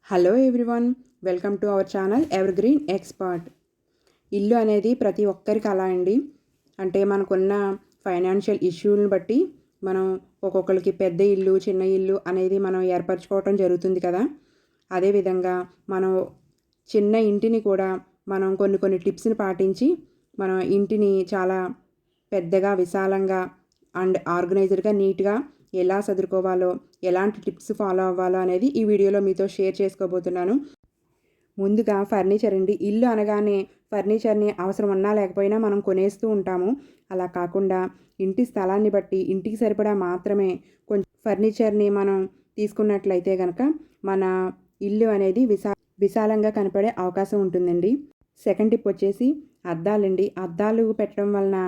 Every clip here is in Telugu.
Hello everyone, welcome to our channel evergreen expert. ఇల్లు అనేది ప్రతి ఒక్కరికి అలా అండి. అంటే మనకున్న ఫైనాన్షియల్ ఇష్యూలను బట్టి మనం ఒక్కొక్కరికి పెద్ద ఇల్లు, చిన్న ఇల్లు అనేది మనం ఏర్పరచుకోవటం జరుగుతుంది కదా. అదేవిధంగా మనం చిన్న ఇంటిని కూడా మనం కొన్ని టిప్స్ని పాటించి మనం ఇంటిని చాలా పెద్దగా, విశాలంగా అండ్ ఆర్గనైజర్గా, నీట్గా ఎలా సదురుకోవాలో, ఎలాంటి టిప్స్ ఫాలో అవ్వాలో అనేది ఈ వీడియోలో మీతో షేర్ చేసుకోబోతున్నాను. ముందుగా ఫర్నిచర్ అండి. ఇల్లు అనగానే ఫర్నిచర్ని అవసరం ఉన్నా లేకపోయినా మనం కొనేస్తూ ఉంటాము. అలా కాకుండా ఇంటి స్థలాన్ని బట్టి ఇంటికి సరిపడా మాత్రమే కొంచెం ఫర్నిచర్ని మనం తీసుకున్నట్లయితే కనుక మన ఇల్లు అనేది విశాలంగా కనపడే అవకాశం ఉంటుందండి. సెకండ్ టిప్ వచ్చేసి అద్దాలండి. అద్దాలు పెట్టడం వలన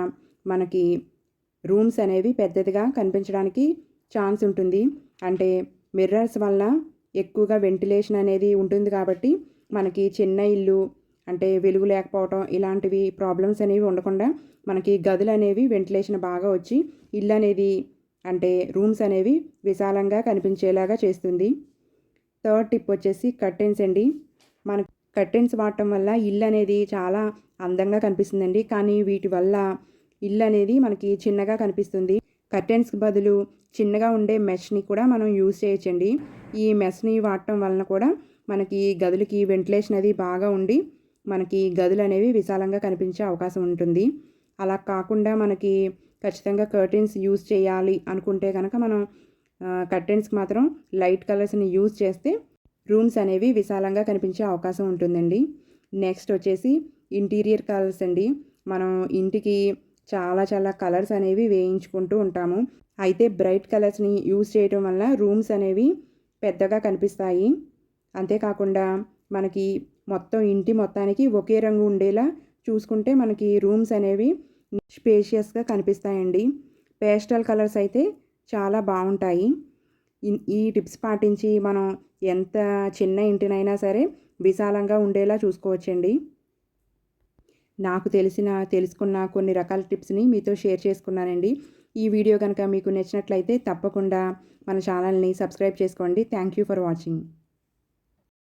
మనకి రూమ్స్ అనేవి పెద్దదిగా కనిపించడానికి ఛాన్స్ ఉంటుంది. అంటే మిర్రర్స్ వల్ల ఎక్కువగా వెంటిలేషన్ అనేది ఉంటుంది కాబట్టి మనకి చిన్న ఇల్లు అంటే వెలుగు లేకపోవటం ఇలాంటివి ప్రాబ్లమ్స్ అనేవి ఉండకుండా మనకి గదులు అనేవి వెంటిలేషన్ బాగా వచ్చి ఇల్లు అనేది అంటే రూమ్స్ అనేవి విశాలంగా కనిపించేలాగా చేస్తుంది. థర్డ్ టిప్ వచ్చేసి కర్టెన్స్ అండి. మన కర్టెన్స్ వాడటం వల్ల ఇల్లు అనేది చాలా అందంగా కనిపిస్తుందండి. కానీ వీటి వల్ల ఇల్లు అనేది మనకి చిన్నగా కనిపిస్తుంది. కర్టెన్స్కి బదులు చిన్నగా ఉండే మెష్ని కూడా మనం యూజ్ చేయొచ్చండి. ఈ మెష్ని వాడటం వలన కూడా మనకి గదులకి వెంటిలేషన్ అది బాగా ఉండి మనకి గదులు అనేవి విశాలంగా కనిపించే అవకాశం ఉంటుంది. అలా కాకుండా మనకి ఖచ్చితంగా కర్టెన్స్ యూజ్ చేయాలి అనుకుంటే కనుక మనం కర్టెన్స్కి మాత్రం లైట్ కలర్స్ని యూజ్ చేస్తే రూమ్స్ అనేవి విశాలంగా కనిపించే అవకాశం ఉంటుందండి. నెక్స్ట్ వచ్చేసి ఇంటీరియర్ కలర్స్ అండి. మనం ఇంటికి చాలా కలర్స్ అనేవి వేయించుకుంటూ ఉంటాము. అయితే బ్రైట్ కలర్స్ని యూజ్ చేయడం వల్ల రూమ్స్ అనేవి పెద్దగా కనిపిస్తాయి. అంతేకాకుండా మనకి మొత్తం ఇంటి మొత్తానికి ఒకే రంగు ఉండేలా చూసుకుంటే మనకి రూమ్స్ అనేవి స్పేషియస్గా కనిపిస్తాయండి. పేస్టల్ కలర్స్ అయితే చాలా బాగుంటాయి. ఈ టిప్స్ పాటించి మనం ఎంత చిన్న ఇంటినైనా సరే విశాలంగా ఉండేలా చూసుకోవచ్చండి. నాకు తెలుసుకున్న కొన్ని రకాల టిప్స్ని మీతో షేర్ చేసుకున్నానండి. ఈ వీడియో కనుక మీకు నచ్చినట్లయితే తప్పకుండా మన ఛానల్ని సబ్స్క్రైబ్ చేసుకోండి. Thank you for watching.